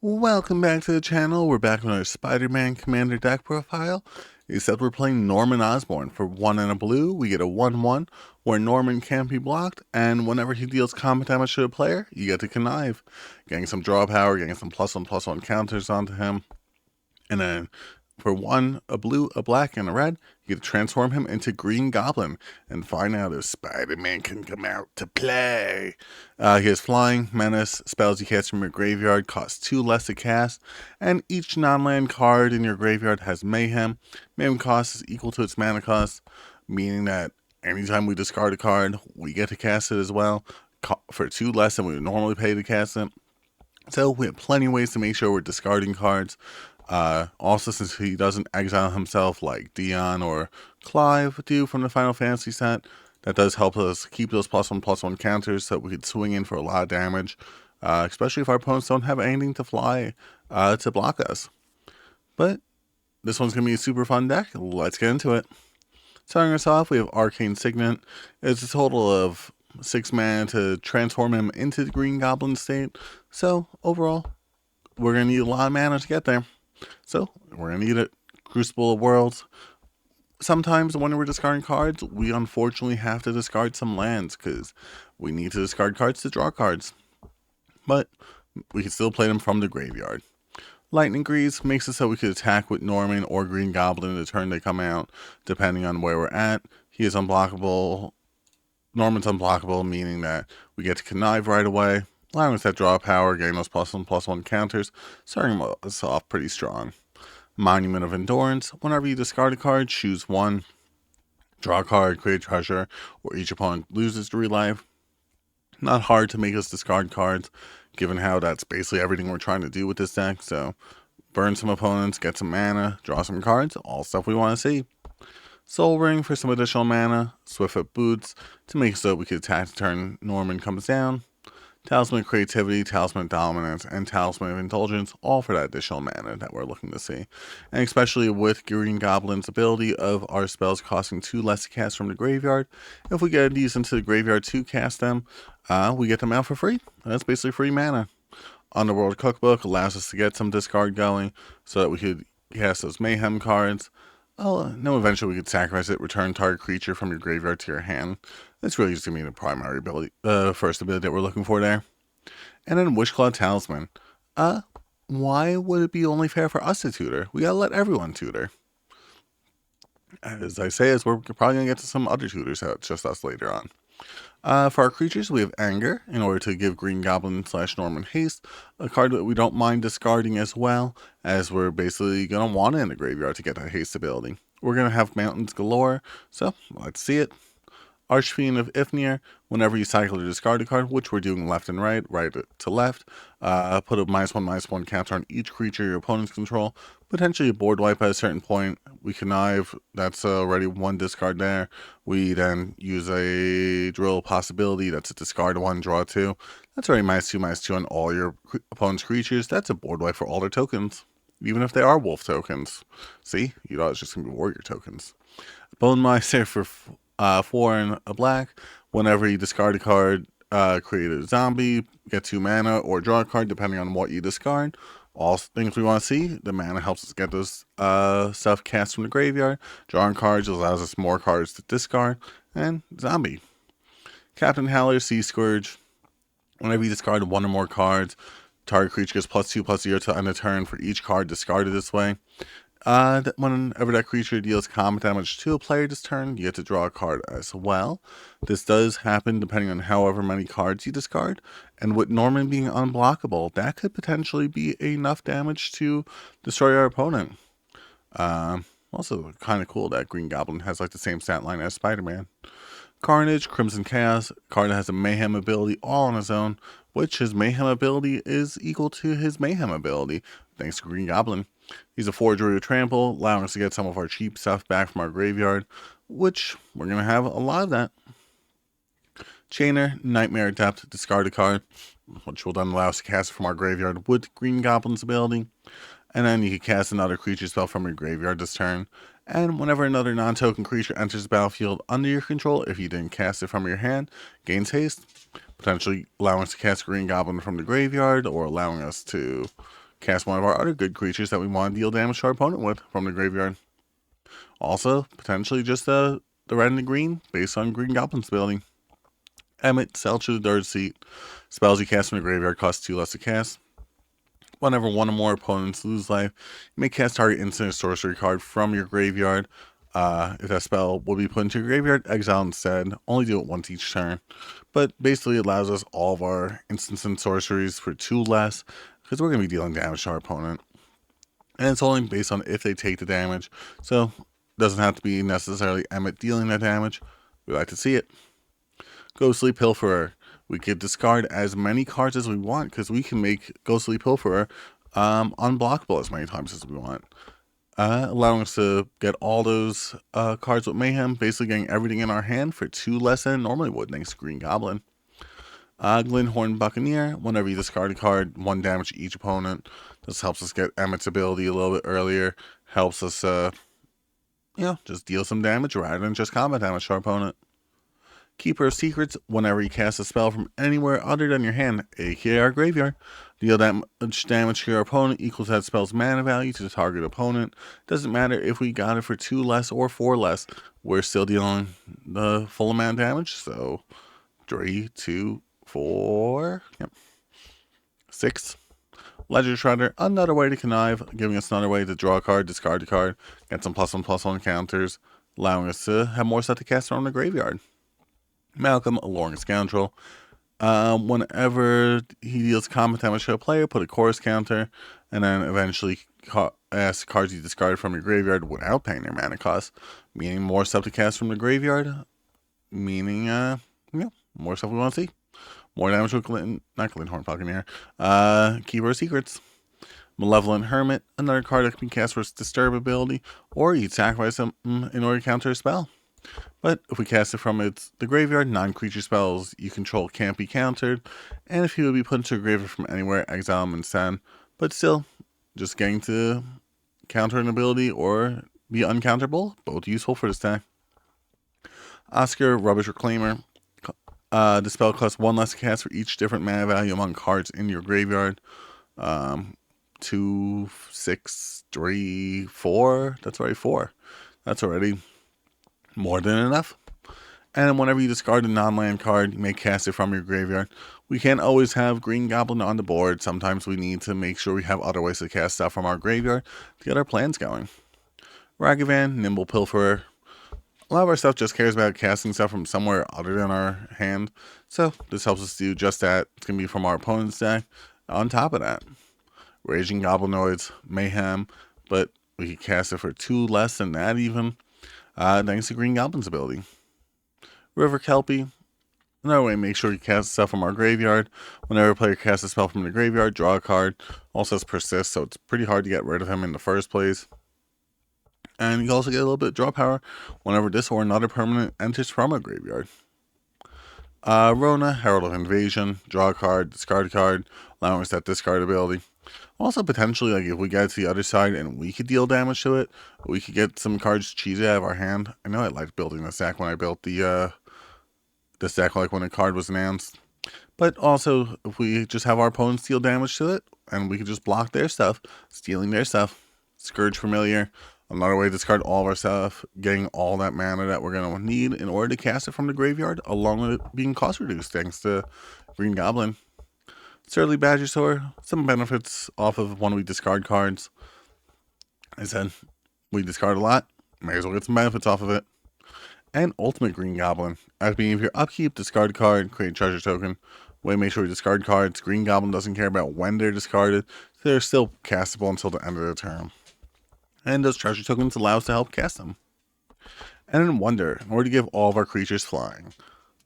Welcome back to the channel. We're back with our Spider-Man Commander deck profile. Except we're playing Norman Osborn. For 1 and a blue, we get a 1/1 where Norman can't be blocked, and whenever he deals combat damage to a player, you get to connive. Getting some draw power, getting some +1/+1 counters onto him. And then for 1, a blue, a black, and a red, you get to transform him into Green Goblin and find out if Spider-Man can come out to play. He has Flying, Menace, spells you cast from your graveyard cost 2 less to cast, and each non-land card in your graveyard has Mayhem. Mayhem cost is equal to its mana cost, meaning that anytime we discard a card, we get to cast it as well, for 2 less than we would normally pay to cast it. So we have plenty of ways to make sure we're discarding cards. Also, since he doesn't exile himself like Dion or Clive do from the Final Fantasy set, that does help us keep those +1/+1 counters so that we could swing in for a lot of damage, especially if our opponents don't have anything to fly to block us. But this one's going to be a super fun deck. Let's get into it. Starting us off, we have Arcane Signet. It's a total of 6 mana to transform him into the Green Goblin state. So overall, we're going to need a lot of mana to get there. So we're going to need it. Crucible of Worlds. Sometimes when we're discarding cards, we unfortunately have to discard some lands because we need to discard cards to draw cards. But we can still play them from the graveyard. Lightning Grease makes it so we could attack with Norman or Green Goblin the turn they come out, depending on where we're at. He is unblockable. Norman's unblockable, meaning that we get to connive right away, allowing us that draw power, getting those +1/+1 counters, starting us off pretty strong. Monument of Endurance. Whenever you discard a card, choose one. Draw a card, create treasure, or each opponent loses 3 life. Not hard to make us discard cards, given how that's basically everything we're trying to do with this deck. So, burn some opponents, get some mana, draw some cards, all stuff we want to see. Soul Ring for some additional mana. Swiftfoot Boots to make it so we can attack the turn Norman comes down. Talisman of Creativity, Talisman of Dominance, and Talisman of Indulgence, all for that additional mana that we're looking to see. And especially with Green Goblin's ability of our spells costing 2 less to cast from the graveyard, if we get these into the graveyard to cast them, we get them out for free. That's basically free mana. Underworld Cookbook allows us to get some discard going so that we could cast those Mayhem cards. No, eventually we could sacrifice it, return target creature from your graveyard to your hand. That's really just going to be the primary ability, first ability that we're looking for there. And then Wishclaw Talisman. Why would it be only fair for us to tutor? We gotta let everyone tutor. As I say, as we're probably gonna get to some other tutors out, just us later on. For our creatures, we have Anger, in order to give Green Goblin / Norman haste, a card that we don't mind discarding as well, as we're basically going to want it in the graveyard to get that haste ability. We're going to have Mountains galore, so let's see it. Archfiend of Ifnir, whenever you cycle or discard a card, which we're doing left and right to left, put a -1/-1 counter on each creature your opponents control, potentially a board wipe at a certain point. We connive, that's already 1 discard there. We then use a drill possibility, that's a discard 1, draw 2. That's already -2/-2 on all your opponent's creatures. That's a board wipe for all their tokens, even if they are wolf tokens. See, you thought it's just going to be warrior tokens. Bone Meister for 4 and a black. Whenever you discard a card, create a zombie, get 2 mana, or draw a card depending on what you discard. All things we want to see. The mana helps us get those stuff cast from the graveyard. Drawing cards allows us more cards to discard. And zombie. Captain Howler, Sea Scourge. Whenever you discard 1 or more cards, target creature gets +2/+0 to end the turn for each card discarded this way. Whenever that creature deals combat damage to a player this turn, you get to draw a card as well. This does happen depending on however many cards you discard, and with Norman being unblockable, that could potentially be enough damage to destroy our opponent. Also kind of cool that Green Goblin has like the same stat line as Spider-Man. Carnage, Crimson Chaos, card that has a Mayhem ability all on his own, which his Mayhem ability is equal to his Mayhem ability, thanks to Green Goblin. He's a 4-Druid Trample, allowing us to get some of our cheap stuff back from our graveyard, which we're going to have a lot of that. Chainer, Nightmare Adept, discard a card, which will then allow us to cast it from our graveyard with Green Goblin's ability. And then you can cast another creature spell from your graveyard this turn. And whenever another non-token creature enters the battlefield under your control, if you didn't cast it from your hand, gains haste, potentially allowing us to cast Green Goblin from the graveyard, or allowing us to cast one of our other good creatures that we want to deal damage to our opponent with from the graveyard. Also, potentially just the red and the green based on Green Goblin's ability. Emmet, sell to the third seat. Spells you cast from the graveyard cost 2 less to cast. Whenever one or more opponents lose life, you may cast target instant or sorcery card from your graveyard. If that spell will be put into your graveyard, exile instead. Only do it once each turn. But basically it allows us all of our instants and sorceries for 2 less, because we're going to be dealing damage to our opponent. And it's only based on if they take the damage, so it doesn't have to be necessarily Emmet dealing that damage. We like to see it. Ghostly Pilferer. We could discard as many cards as we want, because we can make Ghostly Pilferer unblockable as many times as we want. Allowing us to get all those cards with Mayhem, basically getting everything in our hand for 2 less than it normally would, thanks to Green Goblin. Glinthorn Buccaneer. Whenever you discard a card, 1 damage to each opponent. This helps us get Emmet's ability a little bit earlier. Helps us, just deal some damage rather than just combat damage to our opponent. Keeper of Secrets. Whenever you cast a spell from anywhere other than your hand, aka our graveyard, deal that much damage to your opponent equals that spell's mana value to the target opponent. Doesn't matter if we got it for 2 less or 4 less, we're still dealing the full amount of damage. So 3, 2, 4, 6. Ledger Shredder, another way to connive, giving us another way to draw a card, discard a card, get some +1/+1 counters, allowing us to have more set to cast around the graveyard. Malcolm, Alluring Scoundrel. Whenever he deals combat damage to a player, put a chorus counter, and then eventually ask cards you discarded from your graveyard without paying their mana cost, meaning more stuff to cast from the graveyard, meaning, more stuff we want to see. More damage with Glinthorn Buccaneer. Keeper of Secrets. Malevolent Hermit, another card that can be cast for its Disturb ability, or you'd sacrifice them in order to counter a spell. But if we cast it from the graveyard, non-creature spells you control can't be countered, and if he would be put into a graveyard from anywhere, exile him instead. But still, just getting to counter an ability or be uncounterable, both useful for this deck. Oscar, Rubbish Reclaimer. The spell costs 1 less to cast for each different mana value among cards in your graveyard. 2, 6, 3, 4. That's already 4. That's already more than enough. And whenever you discard a non-land card, you may cast it from your graveyard. We can't always have Green Goblin on the board. Sometimes we need to make sure we have other ways to cast stuff from our graveyard to get our plans going. Ragavan, Nimble Pilferer. A lot of our stuff just cares about casting stuff from somewhere other than our hand, so this helps us do just that. It's going to be from our opponent's deck. On top of that, Raging Goblinoids, Mayhem, but we can cast it for 2 less than that even, thanks to Green Goblin's ability. River Kelpie. Another way, make sure you cast stuff from our graveyard. Whenever a player casts a spell from the graveyard, draw a card. Also has Persist, so it's pretty hard to get rid of him in the first place. And you also get a little bit of draw power whenever this or another permanent enters from a graveyard. Rona, Herald of Invasion, draw a card, discard a card, allowing us that discard ability. Also, potentially, like if we get to the other side and we could deal damage to it, we could get some cards cheesy out of our hand. I know I liked building this deck when I built this deck, like when a card was announced. But also, if we just have our opponents deal damage to it, and we could just block their stuff, stealing their stuff. Scourge Familiar. Another way to discard all of our stuff, getting all that mana that we're going to need in order to cast it from the graveyard, along with it being cost reduced thanks to Green Goblin. Surly Badgersaur, some benefits off of when we discard cards. I said, we discard a lot, may as well get some benefits off of it. And Ultimate Green Goblin. At the beginning of your upkeep, discard a card, create a treasure token. Way make sure we discard cards. Green Goblin doesn't care about when they're discarded, so they're still castable until the end of the turn. And those treasure tokens allow us to help cast them. And then Wonder, in order to give all of our creatures flying,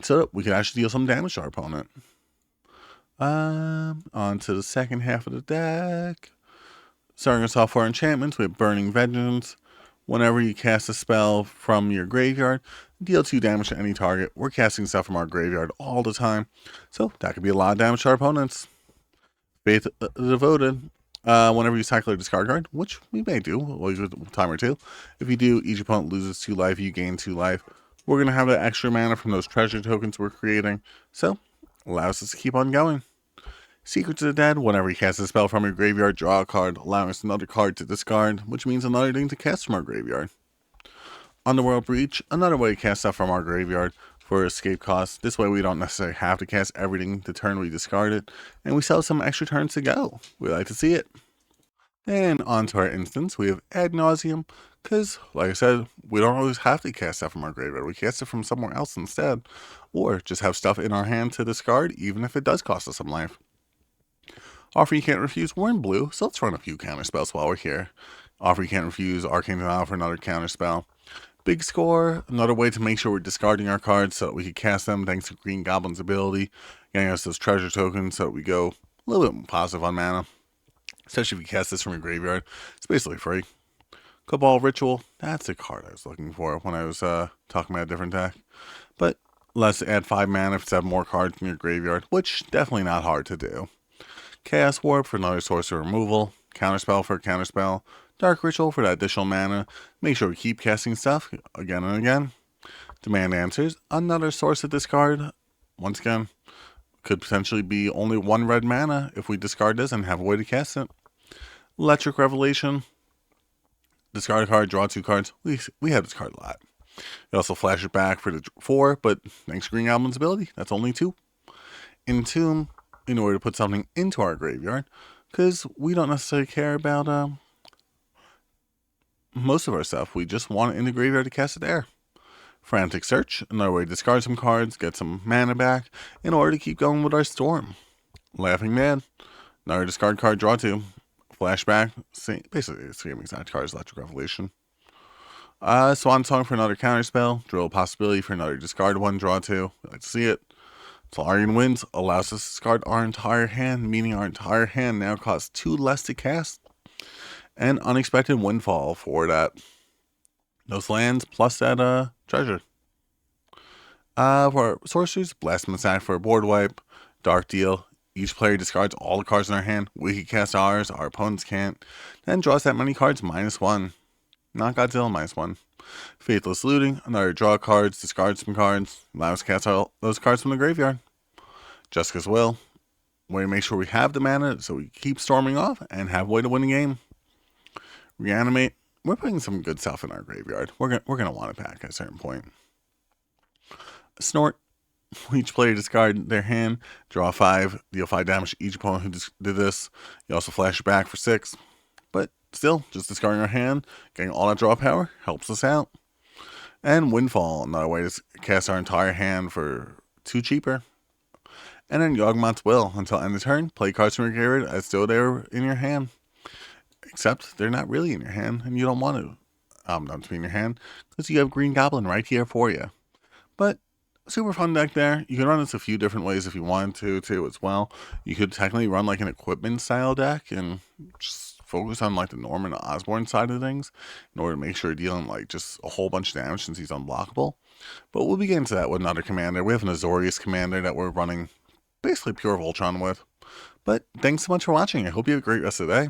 so that we can actually deal some damage to our opponent. On to the second half of the deck. Starting us off for enchantments, we have Burning Vengeance. Whenever you cast a spell from your graveyard, deal 2 damage to any target. We're casting stuff from our graveyard all the time, so that could be a lot of damage to our opponents. Faith Devoted. Whenever you cycle a discard card, which we may do a time or two, if you do, each opponent loses 2 life, you gain 2 life. We're going to have that extra mana from those treasure tokens we're creating, so allows us to keep on going. Secrets of the Dead, whenever you cast a spell from your graveyard, draw a card, allowing us another card to discard, which means another thing to cast from our graveyard. Underworld Breach, another way to cast stuff from our graveyard for escape costs. This way we don't necessarily have to cast everything the turn we discard it, and we still have some extra turns to go. We like to see it. And on to our instance, we have Ad Nauseam, because, like I said, we don't always have to cast stuff from our graveyard. We cast it from somewhere else instead, or just have stuff in our hand to discard, even if it does cost us some life. Offer You Can't Refuse, we're in blue, so let's run a few counter spells while we're here. Offer You Can't Refuse, Arcane Denial for another counter spell. Big Score, another way to make sure we're discarding our cards so that we can cast them thanks to Green Goblin's ability, getting us those treasure tokens so that we go a little bit positive on mana. Especially if you cast this from your graveyard, it's basically free. Cabal Ritual, that's the card I was looking for when I was talking about a different deck. But let's add 5 mana if you have more cards in your graveyard, which definitely not hard to do. Chaos Warp for another sorcery removal, Counterspell for a counterspell, Dark Ritual for that additional mana. Make sure we keep casting stuff again and again. Demand Answers, another source of discard. Once again, could potentially be only 1 red mana if we discard this and have a way to cast it. Electric Revelation, discard a card, draw 2 cards. We have this card a lot. You also flash it back for the 4, but thanks to Green Goblin's ability, that's only 2. Entomb, in order to put something into our graveyard, because we don't necessarily care about most of our stuff. We just want it in the graveyard to cast it there. Frantic Search, another way to discard some cards, get some mana back, in order to keep going with our Storm. Laughing Mad, another discard card, draw 2. Flashback, basically the same exact card as Electric Revelation. Swan Song for another counterspell, Drill Possibility for another discard 1, draw 2. I like to see it. Solarian Winds allows us to discard our entire hand, meaning our entire hand now costs 2 less to cast. And Unexpected Windfall for that. Those lands plus that treasure. For sorceries, Blasphemous Act for a board wipe. Dark Deal. Each player discards all the cards in their hand. We can cast ours, our opponents can't. Then draws that many cards, -1. Not Godzilla, -1. Faithless Looting, another draw cards, discard some cards, allows us to cast all those cards from the graveyard. Jessica's Will, way to make sure we have the mana so we keep storming off and have a way to win the game. Reanimate, we're putting some good stuff in our graveyard. We're gonna want it back at a certain point. Snort, each player discard their hand, draw 5, deal 5 damage to each opponent who did this. You also flash it back for 6. But still, just discarding our hand, getting all that draw power, helps us out. And Windfall, another way to cast our entire hand for 2 cheaper. And then Yawgmoth's Will, until end of turn, play cards from your graveyard as though they were in your hand. Except they're not really in your hand, and you don't want them to be in your hand, because you have Green Goblin right here for you. But super fun deck there. You can run this a few different ways if you wanted to as well. You could technically run like an equipment style deck and just focus on like the Norm Osborn side of things in order to make sure you're dealing like just a whole bunch of damage since he's unblockable. But we'll be getting to that with another commander. We have an Azorius commander that we're running basically pure Voltron with. But thanks so much for watching. I hope you have a great rest of the day.